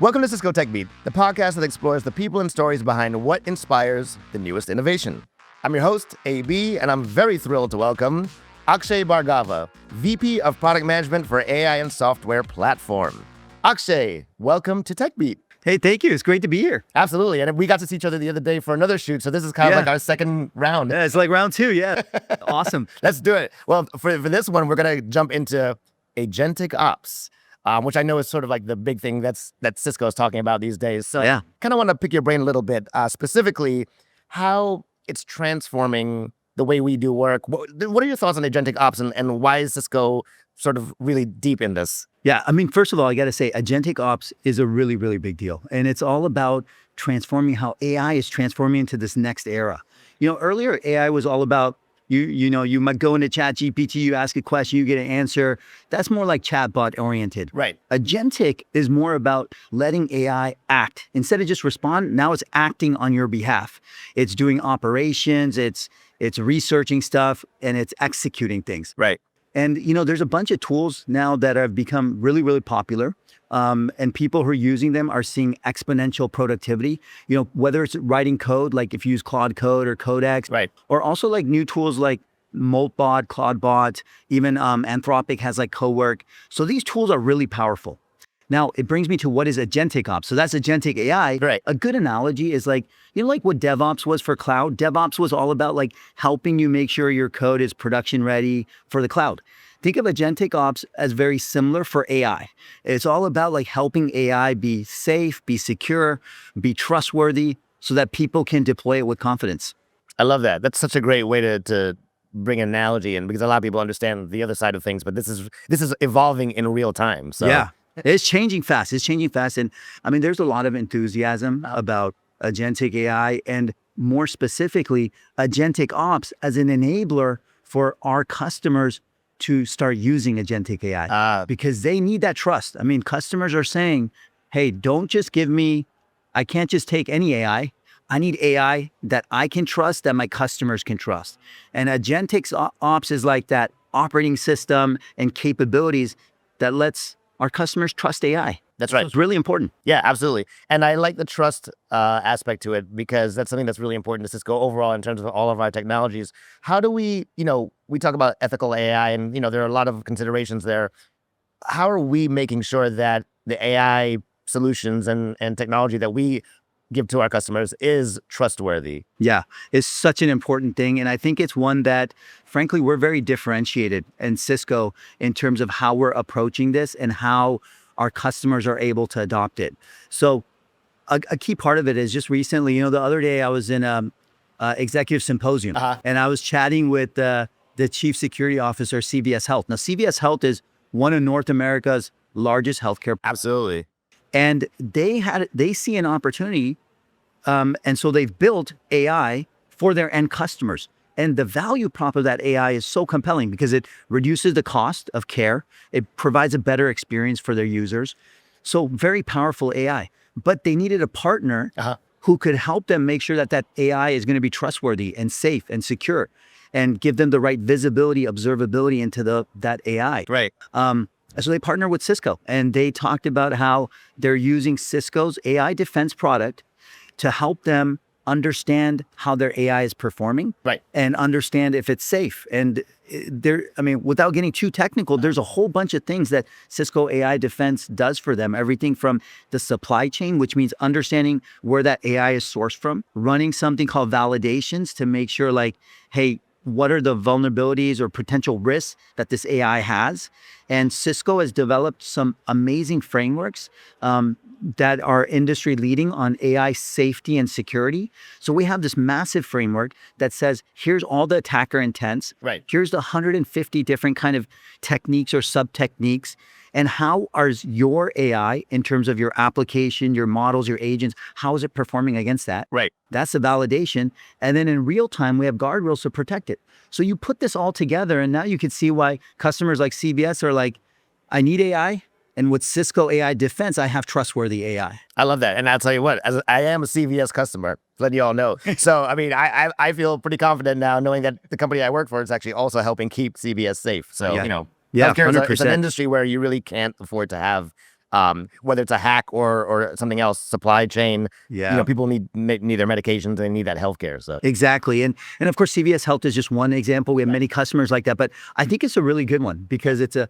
Welcome to Cisco Tech Beat, the podcast that explores the people and stories behind what inspires the newest innovation. I'm your host, AB, and I'm very thrilled to welcome Akshay Bhargava, VP of Product Management for AI and Software Platform. Akshay, welcome to Tech Beat. Hey, thank you. It's great to be here. Absolutely. And we got to see each other the other day for another shoot, so this is kind of like our second round. Yeah, it's like round two. Yeah. Awesome. Let's do it. Well, for this one, we're going to jump into Agentic Ops, which I know is sort of like the big thing that Cisco is talking about these days. So Yeah. kind of want to pick your brain a little bit, specifically how it's transforming the way we do work. What are your thoughts on Agentic Ops and why is Cisco sort of really deep in this? Yeah. I mean, first of all, I got to say, Agentic Ops is a really, really big deal. And it's all about transforming how AI is transforming into this next era. You know, earlier AI was all about, you might go into ChatGPT, you ask a question, you get an answer. That's more like chatbot oriented. Right. Agentic is more about letting AI act. Instead of just respond, now it's acting on your behalf. It's doing operations, it's researching stuff, and it's executing things. Right. And, there's a bunch of tools now that have become really, really popular. And people who are using them are seeing exponential productivity, whether it's writing code, like if you use Claude Code or Codex, Right. or also like new tools like Moltbot, Claudebot, even Anthropic has like Cowork. So these tools are really powerful. Now, it brings me to what is Agentic Ops. So that's Agentic AI. Right. A good analogy is like, like what DevOps was for cloud. DevOps was all about like helping you make sure your code is production ready for the cloud. Think of Agentic Ops as very similar for AI. It's all about like helping AI be safe, be secure, be trustworthy so that people can deploy it with confidence. I love that. That's such a great way to bring an analogy in because a lot of people understand the other side of things, but this is evolving in real time. So yeah, it's changing fast. And I mean, there's a lot of enthusiasm about Agentic AI and more specifically, Agentic Ops as an enabler for our customers to start using Agentic AI because they need that trust. I mean, customers are saying, hey, don't just give me, I can't just take any AI. I need AI that I can trust, that my customers can trust. And Agentic Ops is like that operating system and capabilities that lets our customers trust AI. That's right. So it's really important. Yeah, absolutely. And I like the trust aspect to it because that's something that's really important to Cisco overall in terms of all of our technologies. How do we, we talk about ethical AI and, there are a lot of considerations there. How are we making sure that the AI solutions and technology that we give to our customers is trustworthy? Yeah, it's such an important thing. And I think it's one that, frankly, we're very differentiated in Cisco in terms of how we're approaching this and how our customers are able to adopt it. So a key part of it is just recently, the other day I was in a executive symposium and I was chatting with the chief security officer, CVS Health. Now, CVS Health is one of North America's largest healthcare. Absolutely. And they see an opportunity. And so they've built AI for their end customers. And the value prop of that AI is so compelling because it reduces the cost of care. It provides a better experience for their users. So very powerful AI. But they needed a partner who could help them make sure that AI is going to be trustworthy and safe and secure and give them the right visibility, observability into that AI. Right. So they partnered with Cisco and they talked about how they're using Cisco's AI defense product to help them understand how their AI is performing, right, and understand if it's safe. And without getting too technical, there's a whole bunch of things that Cisco AI Defense does for them. Everything from the supply chain, which means understanding where that AI is sourced from, running something called validations to make sure like, hey, what are the vulnerabilities or potential risks that this AI has? And Cisco has developed some amazing frameworks that are industry leading on AI safety and security. So we have this massive framework that says, here's all the attacker intents. Right. Here's the 150 different kind of techniques or sub-techniques. And how is your AI, in terms of your application, your models, your agents, how is it performing against that? Right. That's the validation. And then in real time, we have guardrails to protect it. So you put this all together, and now you can see why customers like CVS are like, I need AI. And with Cisco AI Defense, I have trustworthy AI. I love that. And I'll tell you what, I am a CVS customer, letting you all know. So, I feel pretty confident now knowing that the company I work for is actually also helping keep CVS safe. So, Yeah, healthcare is an industry where you really can't afford to have whether it's a hack or something else, supply chain. Yeah. People need their medications, they need that healthcare. So Exactly. And of course, CVS Health is just one example. We have many customers like that, but I think it's a really good one because it's a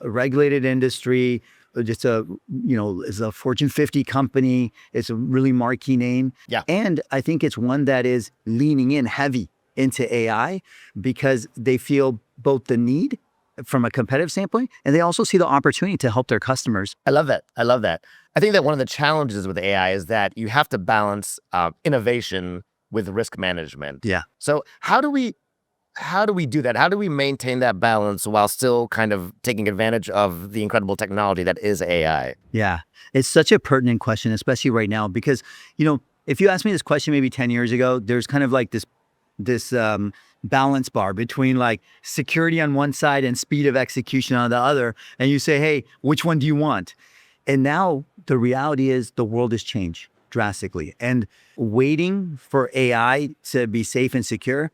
regulated industry, just it's a Fortune 50 company. It's a really marquee name. Yeah. And I think it's one that is leaning in heavy into AI because they feel both the need from a competitive standpoint, and they also see the opportunity to help their customers. I love that. I love that. I think that one of the challenges with AI is that you have to balance innovation with risk management. Yeah. So how do we do that? How do we maintain that balance while still kind of taking advantage of the incredible technology that is AI? Yeah. It's such a pertinent question, especially right now, because, if you asked me this question maybe 10 years ago, there's kind of like this balance bar between like security on one side and speed of execution on the other. And you say, hey, which one do you want? And now the reality is the world has changed drastically. And waiting for AI to be safe and secure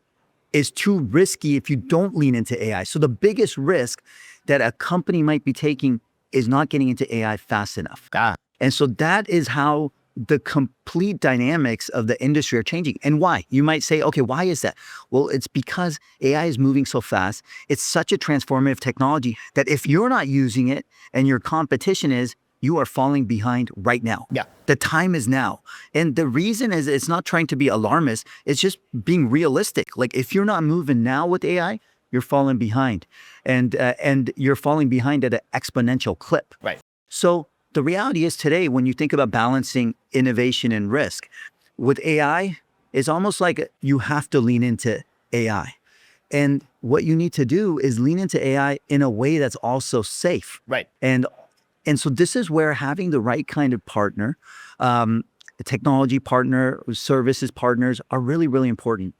is too risky if you don't lean into AI. So the biggest risk that a company might be taking is not getting into AI fast enough. And so that is how the complete dynamics of the industry are changing. And why? You might say, okay, why is that? Well, it's because AI is moving so fast. It's such a transformative technology that if you're not using it and your competition is, you are falling behind right now. Yeah. The time is now. And the reason is it's not trying to be alarmist. It's just being realistic. Like if you're not moving now with AI, you're falling behind. And you're falling behind at an exponential clip. Right. So the reality is today, when you think about balancing innovation and risk, with AI, it's almost like you have to lean into AI. And what you need to do is lean into AI in a way that's also safe. Right. And so this is where having the right kind of partner, a technology partner, services partners are really, really important.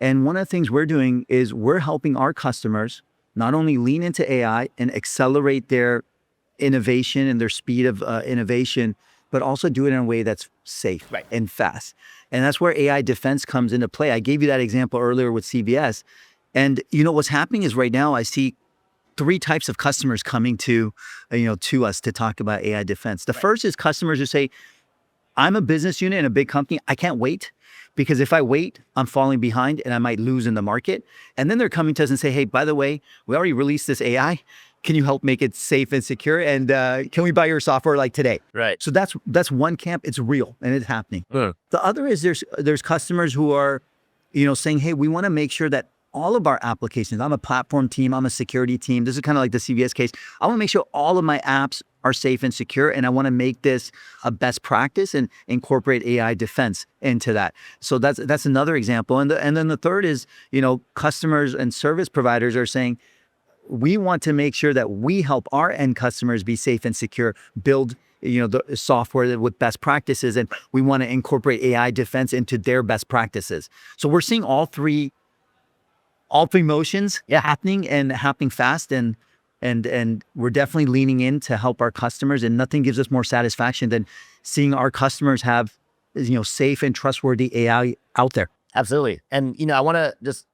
And one of the things we're doing is we're helping our customers not only lean into AI and accelerate their innovation and their speed of innovation, but also do it in a way that's safe and fast. And that's where AI defense comes into play. I gave you that example earlier with CVS. And what's happening is right now I see three types of customers coming to us to talk about AI defense. The first is customers who say, I'm a business unit in a big company. I can't wait because if I wait, I'm falling behind and I might lose in the market. And then they're coming to us and say, hey, by the way, we already released this AI. Can you help make it safe and secure? And can we buy your software like today? Right. So that's one camp. It's real and it's happening. The other is there's customers who are, saying, hey, we want to make sure that all of our applications, I'm a platform team, I'm a security team. This is kind of like the CVS case. I want to make sure all of my apps are safe and secure. And I want to make this a best practice and incorporate AI defense into that. So that's another example. And then the third is, customers and service providers are saying, we want to make sure that we help our end customers be safe and secure, build the software with best practices, and we want to incorporate AI defense into their best practices. So we're seeing all three motions happening and happening fast, and we're definitely leaning in to help our customers. And nothing gives us more satisfaction than seeing our customers have safe and trustworthy AI out there. Absolutely. And I want to just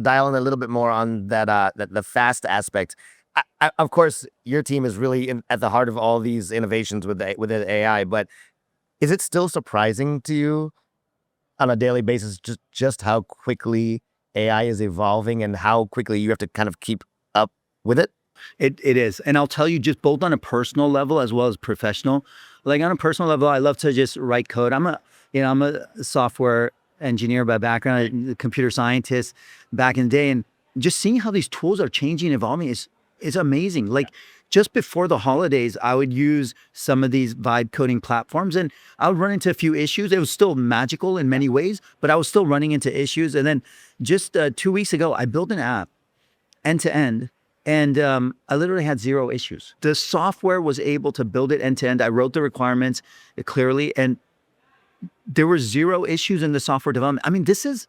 dial in a little bit more on that the fast aspect. Of course, your team is really at the heart of all these innovations with AI. But is it still surprising to you on a daily basis just how quickly AI is evolving and how quickly you have to kind of keep up with it? It is. And I'll tell you, just both on a personal level as well as professional. Like on a personal level, I love to just write code. I'm a software engineer by background, a computer scientist back in the day. And just seeing how these tools are changing and evolving is amazing. Like just before the holidays, I would use some of these vibe coding platforms and I would run into a few issues. It was still magical in many ways, but I was still running into issues. And then just 2 weeks ago, I built an app end to end. And I literally had 0 issues. The software was able to build it end to end. I wrote the requirements clearly, and there were 0 issues in the software development. I mean, this is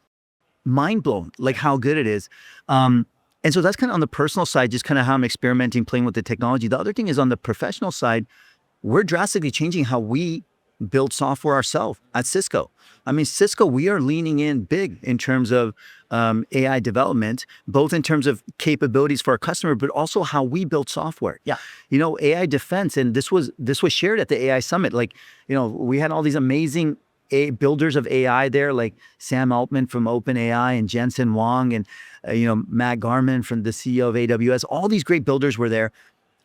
mind blowing, like how good it is. And so that's kind of on the personal side, just kind of how I'm experimenting, playing with the technology. The other thing is on the professional side, we're drastically changing how we build software ourselves at Cisco. I mean, Cisco, we are leaning in big in terms of AI development, both in terms of capabilities for our customer, but also how we build software. Yeah. AI defense, and this was shared at the AI summit. Like, we had all these amazing builders of AI there, like Sam Altman from OpenAI and Jensen Huang and Matt Garman from the CEO of AWS. All these great builders were there.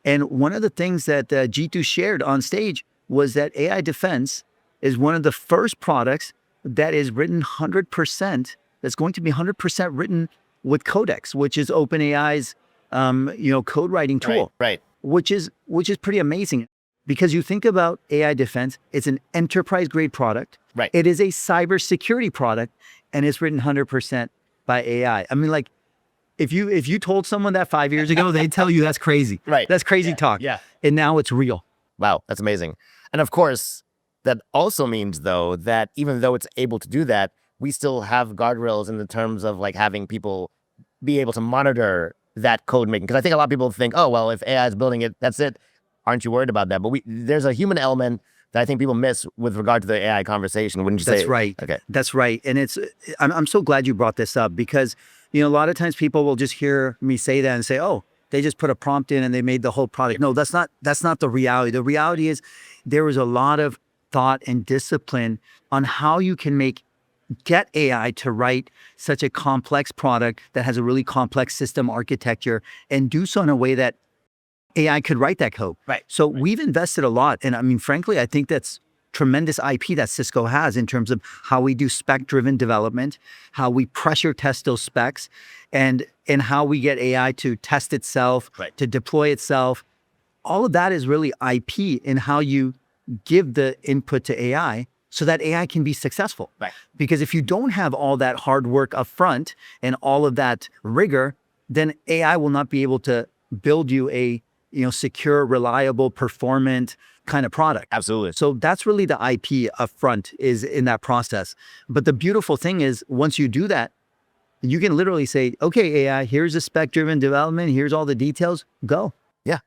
And one of the things that Jeetu shared on stage was that AI defense is one of the first products that is written 100%, that's going to be 100% written with Codex, which is OpenAI's code writing tool. Right. Which is pretty amazing. Because you think about AI defense, it's an enterprise grade product. Right. It is a cybersecurity product, and it's written 100% by AI. I mean, like, if you told someone that 5 years ago, they'd tell you that's crazy. Right. That's crazy talk. Yeah. And now it's real. Wow, that's amazing. And of course, that also means though that even though it's able to do that, we still have guardrails in the terms of like having people be able to monitor that code making. Because I think a lot of people think, oh, well, if AI is building it, that's it. Aren't you worried about that? But there's a human element that I think people miss with regard to the AI conversation. Wouldn't you say? That's right. Okay. That's right. And I'm so glad you brought this up because, a lot of times people will just hear me say that and say, oh, they just put a prompt in and they made the whole product. No, that's not the reality. The reality is there was a lot of thought and discipline on how you can get AI to write such a complex product that has a really complex system architecture and do so in a way that AI could write that code. Right. So we've invested a lot. And I mean, frankly, I think that's tremendous IP that Cisco has in terms of how we do spec-driven development, how we pressure test those specs, and how we get AI to test itself, Right. to deploy itself. All of that is really IP in how you give the input to AI so that AI can be successful. Right. Because if you don't have all that hard work up front and all of that rigor, then AI will not be able to build you a secure, reliable, performant kind of product. Absolutely. So that's really the IP up front is in that process. But the beautiful thing is once you do that, you can literally say, okay, AI, here's the spec-driven development. Here's all the details. Go. Yeah.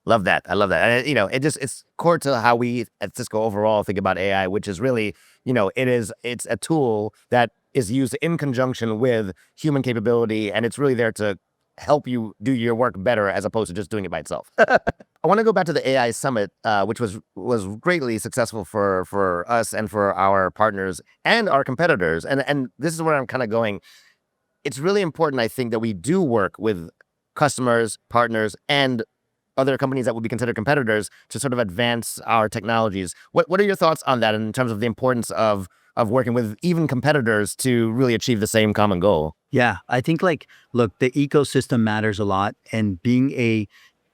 Love that. I love that. And it's core to how we at Cisco overall think about AI, which is really, it's a tool that is used in conjunction with human capability. And it's really there to help you do your work better as opposed to just doing it by itself. I want to go back to the AI summit, which was greatly successful for us and for our partners and our competitors. And this is where I'm kind of going. It's really important, I think, that we do work with customers, partners, and other companies that would be considered competitors to sort of advance our technologies. What are your thoughts on that in terms of the importance of working with even competitors to really achieve the same common goal? Yeah, I think look, the ecosystem matters a lot, and being a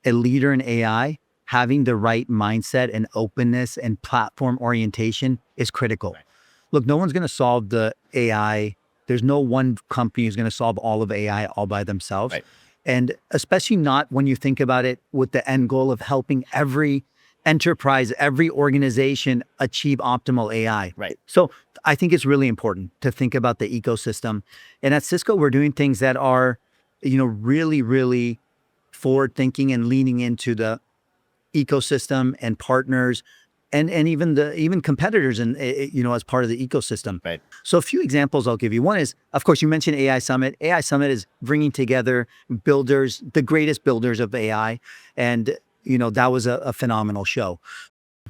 leader in AI, having the right mindset and openness and platform orientation is critical. Right. Look, no one's going to solve the AI. There's no one company who's going to solve all of AI all by themselves. Right. And especially not when you think about it with the end goal of helping every enterprise, every organization achieve optimal AI. Right. So I think it's really important to think about the ecosystem. And at Cisco, we're doing things that are, really, really forward thinking and leaning into the ecosystem and partners and even competitors and as part of the ecosystem. Right. So a few examples I'll give you. One is, of course, you mentioned AI Summit. AI Summit is bringing together builders, the greatest builders of AI. And, that was a phenomenal show.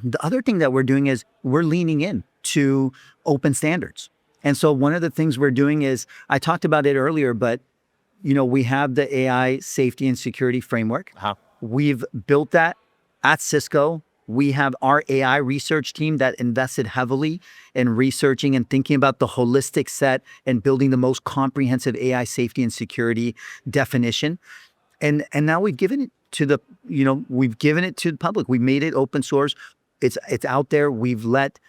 The other thing that we're doing is we're leaning in to open standards. And so one of the things we're doing is, I talked about it earlier, but, we have the AI safety and security framework. Uh-huh. We've built that at Cisco. We have our AI research team that invested heavily in researching and thinking about the holistic set and building the most comprehensive AI safety and security definition. And now we've given it to the public. We've made it open source. It's out there. We've let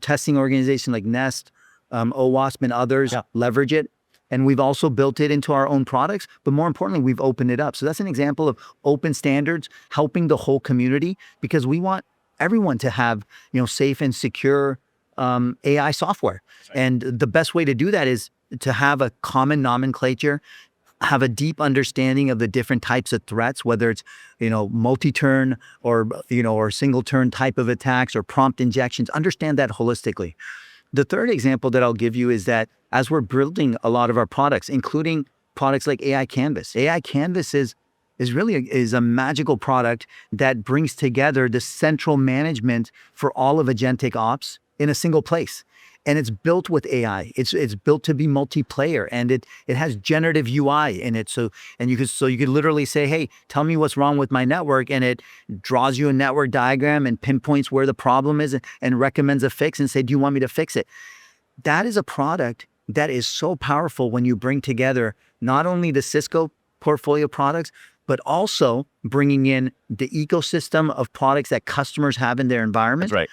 testing organizations like Nest, OWASP, and others leverage it. And we've also built it into our own products. But more importantly, we've opened it up. So that's an example of open standards helping the whole community, because we want everyone to have safe and secure AI software. Right. And the best way to do that is to have a common nomenclature, have a deep understanding of the different types of threats, whether it's, multi-turn or, or single turn type of attacks or prompt injections. Understand that holistically. The third example that I'll give you is that as we're building a lot of our products, including products like AI Canvas, AI Canvas is really a magical product that brings together the central management for all of Agentic Ops in a single place. And it's built with AI. It's built to be multiplayer, and it has generative UI in it. So you could literally say, hey, tell me what's wrong with my network, and it draws you a network diagram and pinpoints where the problem is and recommends a fix and say, do you want me to fix it? That is a product that is so powerful when you bring together not only the Cisco portfolio products, but also bringing in the ecosystem of products that customers have in their environment. That's right.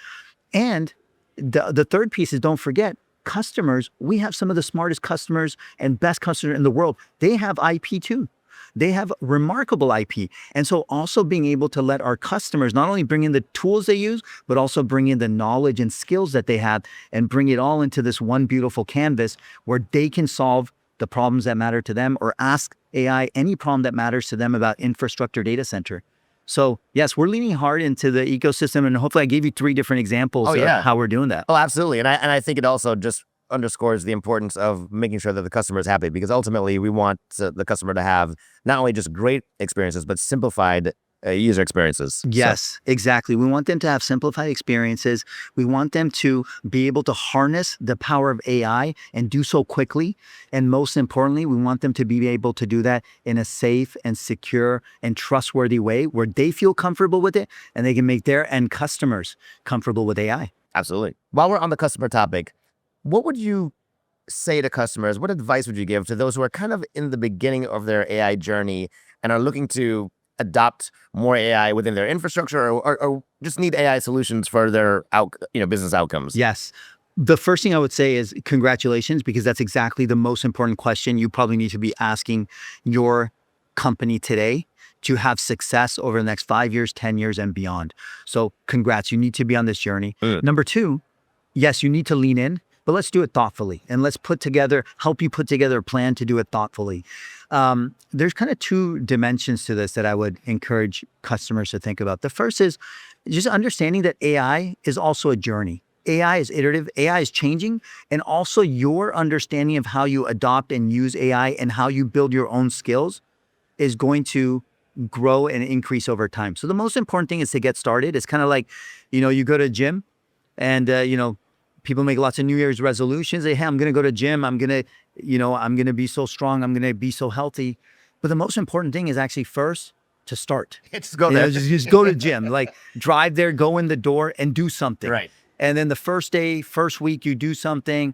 And the third piece is, don't forget, customers. We have some of the smartest customers and best customers in the world. They have IP too. They have remarkable IP. And so also being able to let our customers not only bring in the tools they use, but also bring in the knowledge and skills that they have and bring it all into this one beautiful canvas where they can solve the problems that matter to them or ask AI any problem that matters to them about infrastructure data center. So yes, we're leaning hard into the ecosystem, and hopefully I gave you 3 different examples of how we're doing that. Oh, absolutely. And I think it also just underscores the importance of making sure that the customer is happy, because ultimately we want the customer to have not only just great experiences, but simplified user experiences. Yes, exactly. We want them to have simplified experiences. We want them to be able to harness the power of AI and do so quickly. And most importantly, we want them to be able to do that in a safe and secure and trustworthy way where they feel comfortable with it and they can make their end customers comfortable with AI. Absolutely. While we're on the customer topic, what would you say to customers? What advice would you give to those who are kind of in the beginning of their AI journey and are looking to adopt more AI within their infrastructure, or just need AI solutions for their business outcomes? Yes. The first thing I would say is congratulations, because that's exactly the most important question you probably need to be asking your company today to have success over the next 5 years, 10 years, and beyond. So congrats, you need to be on this journey. Number 2, yes, you need to lean in, but let's do it thoughtfully. And let's help you put together a plan to do it thoughtfully. There's kind of 2 dimensions to this that I would encourage customers to think about. The first is just understanding that AI is also a journey. AI is iterative, AI is changing, and also your understanding of how you adopt and use AI and how you build your own skills is going to grow and increase over time. So the most important thing is to get started. It's kind of like, you go to a gym and, people make lots of New Year's resolutions. They say, hey, I'm going to go to gym. I'm going to be so strong. I'm going to be so healthy. But the most important thing is actually first to start. Just go there. Just go to gym, like drive there, go in the door and do something. Right. And then the first day, first week, you do something,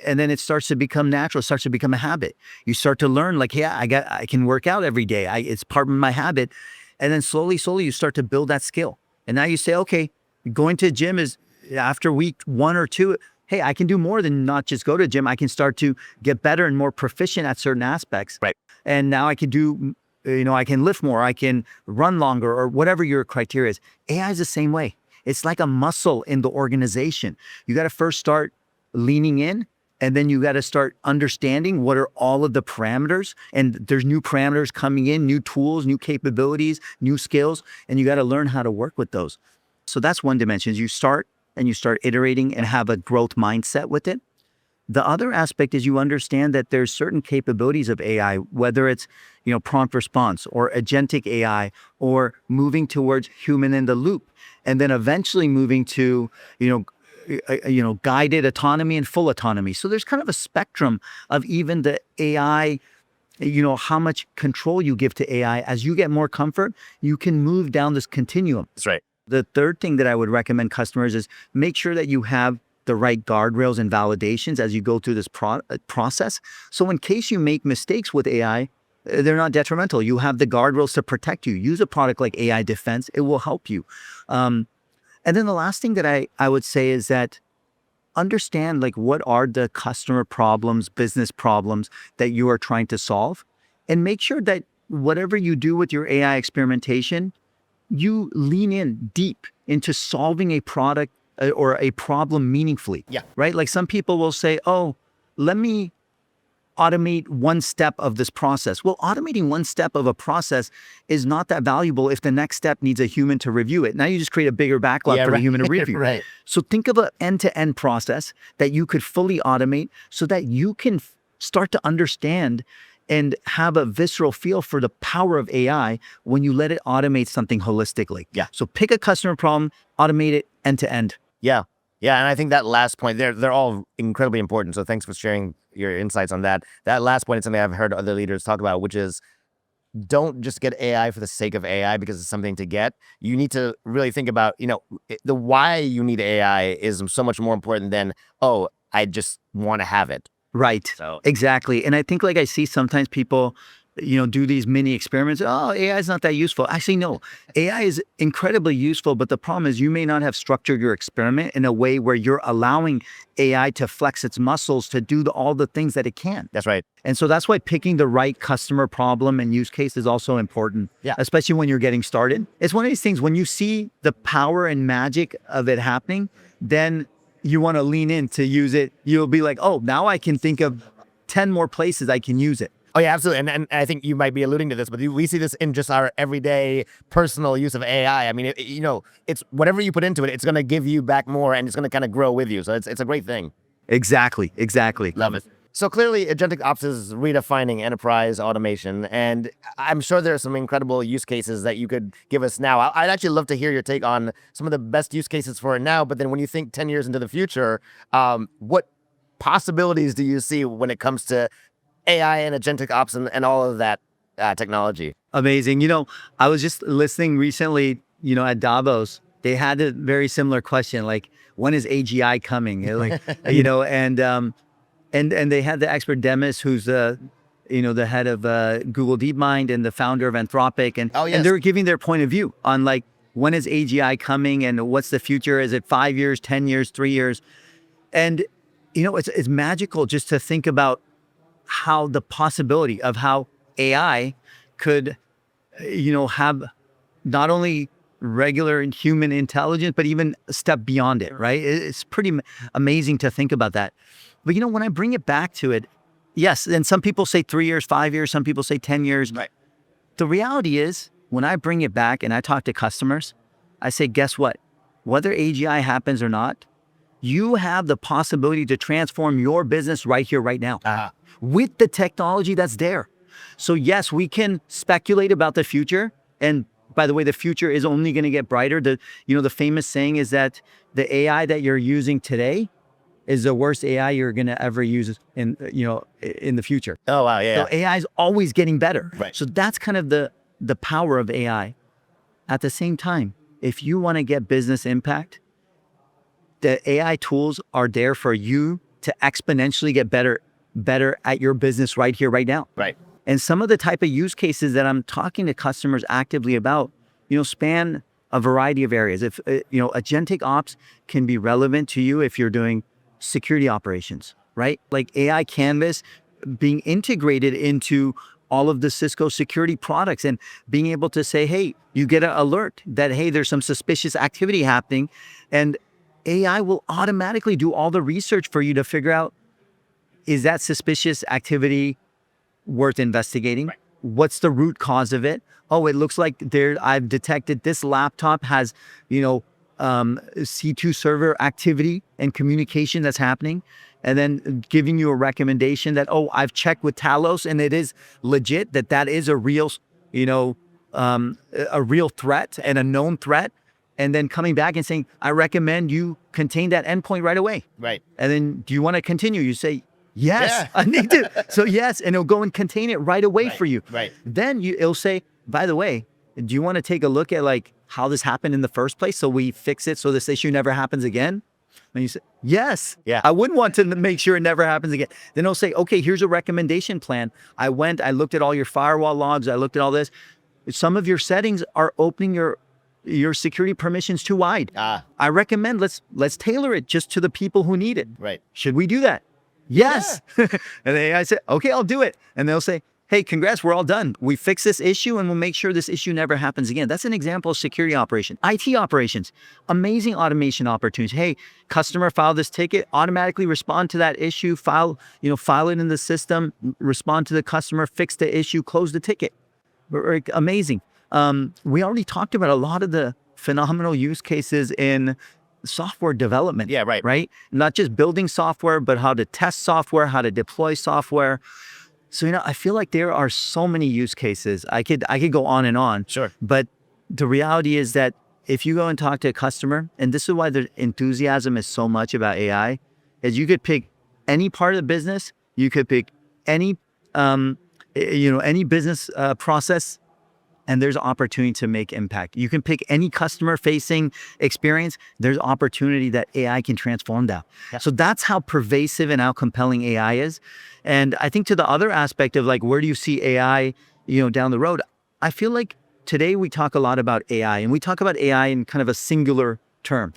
and then it starts to become natural. It starts to become a habit. You start to learn, like, yeah, I can work out every day. It's part of my habit. And then slowly, you start to build that skill. And now you say, okay, going to gym is after week 1 or 2. Hey, I can do more than not just go to gym. I can start to get better and more proficient at certain aspects. Right. And now I can do, I can lift more. I can run longer, or whatever your criteria is. AI is the same way. It's like a muscle in the organization. You got to first start leaning in, and then you got to start understanding what are all of the parameters. And there's new parameters coming in, new tools, new capabilities, new skills, and you got to learn how to work with those. So that's one dimension. You start iterating and have a growth mindset with it. The other aspect is you understand that there's certain capabilities of AI, whether it's, prompt response or agentic AI, or moving towards human in the loop, and then eventually moving to, guided autonomy and full autonomy. So there's kind of a spectrum of even the AI, how much control you give to AI. As you get more comfort, you can move down this continuum. That's right. The third thing that I would recommend customers is make sure that you have the right guardrails and validations as you go through this process. So in case you make mistakes with AI, they're not detrimental. You have the guardrails to protect you. Use a product like AI Defense. It will help you. And then the last thing that I would say is that understand, like, what are the customer problems, business problems that you are trying to solve, and make sure that whatever you do with your AI experimentation, you lean in deep into solving a product or a problem meaningfully. Yeah. Right? Like some people will say, oh, let me automate one step of this process. Well, automating one step of a process is not that valuable if the next step needs a human to review it. Now you just create a bigger backlog for the human to review. Right. So think of an end-to-end process that you could fully automate so that you can start to understand and have a visceral feel for the power of AI when you let it automate something holistically. Yeah. So pick a customer problem, automate it end to end. Yeah. Yeah. And I think that last point, they're all incredibly important. So thanks for sharing your insights on that. That last point is something I've heard other leaders talk about, which is don't just get AI for the sake of AI because it's something to get. You need to really think about, the why you need AI is so much more important than, oh, I just want to have it. Right. So Exactly. And I think I see sometimes people, do these mini experiments. Oh, AI is not that useful. Actually, no, AI is incredibly useful. But the problem is you may not have structured your experiment in a way where you're allowing AI to flex its muscles to do all the things that it can. that's right. And so that's why picking the right customer problem and use case is also important, Yeah. especially when you're getting started. It's one of these things when you see the power and magic of it happening, then you want to lean in to use it. You'll be like, oh, now I can think of 10 more places I can use it. Oh, yeah, absolutely. And I think you might be alluding to this, but we see this in just our everyday personal use of AI. I mean, it's whatever you put into it, it's going to give you back more and it's going to kind of grow with you. So it's a great thing. Exactly. Love it. So clearly, Agentic Ops is redefining enterprise automation, and I'm sure there are some incredible use cases that you could give us now. I'd actually love to hear your take on some of the best use cases for it now, but then when you think 10 years into the future, what possibilities do you see when it comes to AI and Agentic Ops and all of that technology? Amazing. I was just listening recently, at Davos. They had a very similar question, like, when is AGI coming? And they had the expert Demis, who's the head of Google DeepMind and the founder of Anthropic, and Oh, yes. and they're giving their point of view on like when is AGI coming and what's the future? Is it 5 years, 10 years, 3 years? And it's magical just to think about how the possibility of how AI could have not only regular and human intelligence, but even a step beyond it, right? It's pretty amazing to think about that. But when I bring it back to it, yes, and some people say 3 years, 5 years, some people say 10 years. Right. The reality is, when I bring it back and I talk to customers, I say, guess what? Whether AGI happens or not, you have the possibility to transform your business right here, right now, with the technology that's there. So yes, we can speculate about the future. And by the way, the future is only going to get brighter. The famous saying is that the AI that you're using today is the worst AI you're going to ever use in the future. Oh, wow. Yeah. So AI is always getting better. Right. So that's kind of the power of AI. At the same time, if you want to get business impact, the AI tools are there for you to exponentially get better at your business right here, right now. Right. And some of the type of use cases that I'm talking to customers actively about, span a variety of areas. If, Agentic Ops can be relevant to you if you're doing security operations, right? Like AI Canvas being integrated into all of the Cisco security products and being able to say, hey, you get an alert that, hey, there's some suspicious activity happening. And AI will automatically do all the research for you to figure out, is that suspicious activity worth investigating? Right. What's the root cause of it? Oh, it looks like I've detected this laptop has, C2 server activity and communication that's happening. And then giving you a recommendation that, oh, I've checked with Talos and it is legit that is a real, a real threat and a known threat. And then coming back and saying, I recommend you contain that endpoint right away. Right. And then, do you want to continue? You say, yes, Yeah. I need to. So yes, and it'll go and contain it right away Right, for you. right. Then it'll say, by the way, do you want to take a look at like how this happened in the first place so we fix it so this issue never happens again? And you say, yes, Yeah. I wouldn't want to make sure it never happens again. Then it'll say, okay, here's a recommendation plan. I looked at all your firewall logs. I looked at all this. Some of your settings are opening your security permissions too wide. I recommend let's tailor it just to the people who need it. Right. Should we do that? Yes. And then I say, okay, I'll do it. And they'll say, hey, congrats, we're all done. We fix this issue and we'll make sure this issue never happens again. That's an example of security operation. IT operations, amazing automation opportunities. Hey, customer filed this ticket, automatically respond to that issue, file it in the system, respond to the customer, fix the issue, close the ticket. Amazing. We already talked about a lot of the phenomenal use cases in software development. Yeah, right. Right? Not just building software, but how to test software, how to deploy software. So, I feel like there are so many use cases. I could go on and on. Sure. But the reality is that if you go and talk to a customer, and this is why the enthusiasm is so much about AI, is you could pick any part of the business, you could pick any business process, and there's opportunity to make impact. You can pick any customer-facing experience. There's opportunity that AI can transform that. Yeah. So that's how pervasive and how compelling AI is. And I think to the other aspect of like, where do you see AI, down the road? I feel like today we talk a lot about AI, and we talk about AI in kind of a singular term.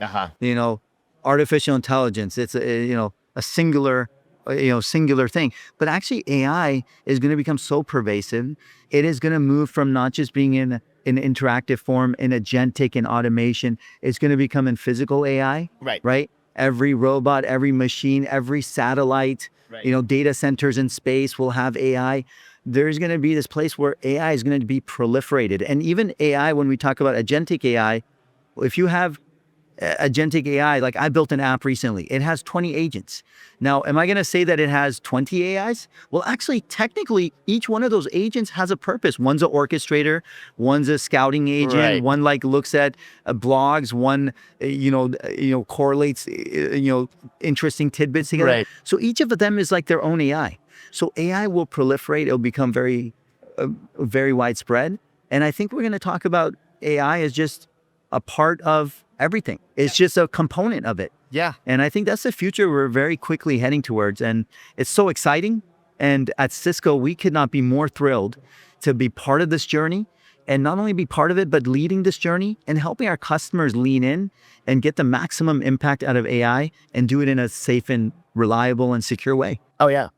Artificial intelligence. It's a singular thing. But actually AI is going to become so pervasive. It is going to move from not just being in an interactive form, in agentic and automation. It's going to become in physical AI. Right? Every robot, every machine, every satellite, data centers in space will have AI. There's going to be this place where AI is going to be proliferated. And even AI, when we talk about agentic AI, if you have agentic AI, like I built an app recently, it has 20 agents. Now, am I going to say that it has 20 AIs? Well, actually, technically, each one of those agents has a purpose. One's an orchestrator, one's a scouting agent, Right. one like looks at blogs, one, correlates, interesting tidbits together. Right. So each of them is like their own AI. So AI will proliferate. It'll become very, very widespread. And I think we're going to talk about AI as just a part of everything. It's just a component of it. Yeah. And I think that's the future we're very quickly heading towards. And it's so exciting. And at Cisco, we could not be more thrilled to be part of this journey, and not only be part of it, but leading this journey and helping our customers lean in and get the maximum impact out of AI and do it in a safe and reliable and secure way. Oh, yeah.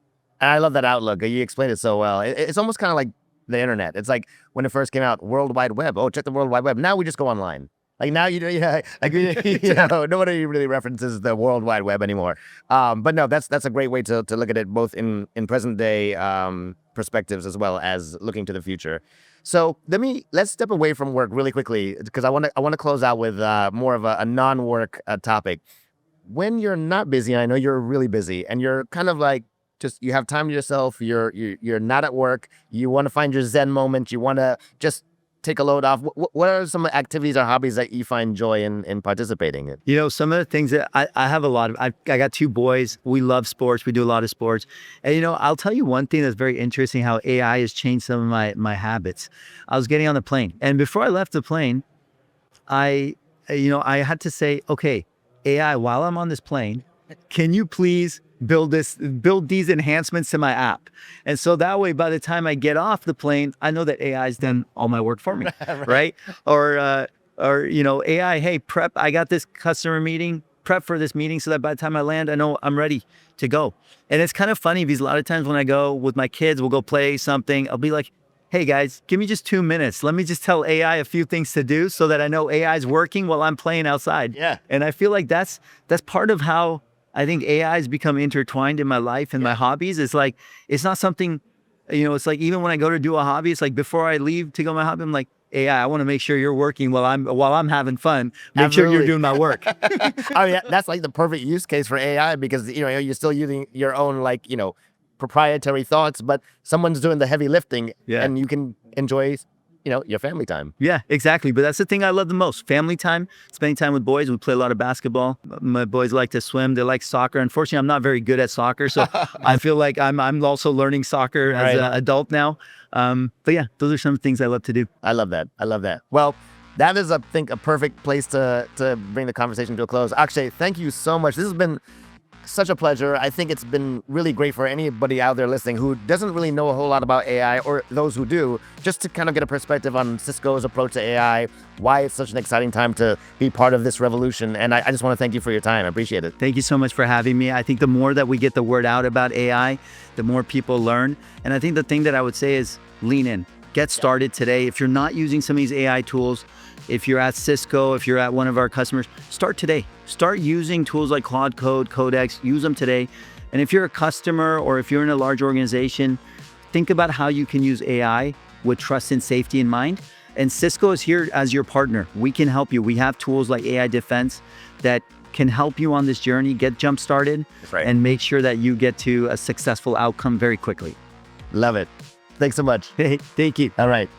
And I love that outlook. You explained it so well. It's almost kind of like the internet. It's like when it first came out, World Wide Web. Oh, check the World Wide Web. Now we just go online. Like now, nobody really references the World Wide Web anymore. But no, that's a great way to look at it, both in present day perspectives as well as looking to the future. So let's step away from work really quickly, because I want to close out with more of a non-work topic. When you're not busy, and I know you're really busy, and you're kind of like just you have time to yourself, you're not at work, you want to find your Zen moment, you want to just take a load off. What are some activities or hobbies that you find joy in participating in? Some of the things that I have a lot of, I got 2 boys. We love sports. We do a lot of sports. And, I'll tell you one thing that's very interesting, how AI has changed some of my habits. I was getting on the plane, and before I left the plane, I had to say, okay, AI, while I'm on this plane, can you please build these enhancements to my app? And so that way, by the time I get off the plane, I know that AI's done all my work for me, right? Or AI, hey, prep, I got this customer meeting, prep for this meeting so that by the time I land, I know I'm ready to go. And it's kind of funny because a lot of times when I go with my kids, we'll go play something. I'll be like, hey guys, give me just 2 minutes. Let me just tell AI a few things to do so that I know AI is working while I'm playing outside. Yeah. And I feel like that's part of how I think AI has become intertwined in my life and my hobbies. It's like, it's not something, it's like even when I go to do a hobby, it's like before I leave to go my hobby, I'm like, AI, I want to make sure you're working while I'm having fun. Make sure you're doing my work. Oh yeah, that's like the perfect use case for AI, because you're still using your own proprietary thoughts, but someone's doing the heavy lifting, and you can enjoy your family time. Yeah, exactly. But that's the thing I love the most. Family time, spending time with boys. We play a lot of basketball. My boys like to swim. They like soccer. Unfortunately, I'm not very good at soccer. So I feel like I'm also learning soccer as an adult now. But yeah, those are some things I love to do. I love that. Well, that is, I think, a perfect place to bring the conversation to a close. Akshay, thank you so much. This has been such a pleasure. I think it's been really great for anybody out there listening who doesn't really know a whole lot about AI, or those who do, just to kind of get a perspective on Cisco's approach to AI, why it's such an exciting time to be part of this revolution. And I just want to thank you for your time. I appreciate it. Thank you so much for having me. I think the more that we get the word out about AI, the more people learn. And I think the thing that I would say is lean in. Get started today. If you're not using some of these AI tools, if you're at Cisco, if you're at one of our customers, start today. Start using tools like Claude Code, Codex, use them today. And if you're a customer or if you're in a large organization, think about how you can use AI with trust and safety in mind. And Cisco is here as your partner. We can help you. We have tools like AI Defense that can help you on this journey, get jump started, and make sure that you get to a successful outcome very quickly. Love it. Thanks so much. Hey, thank you. All right.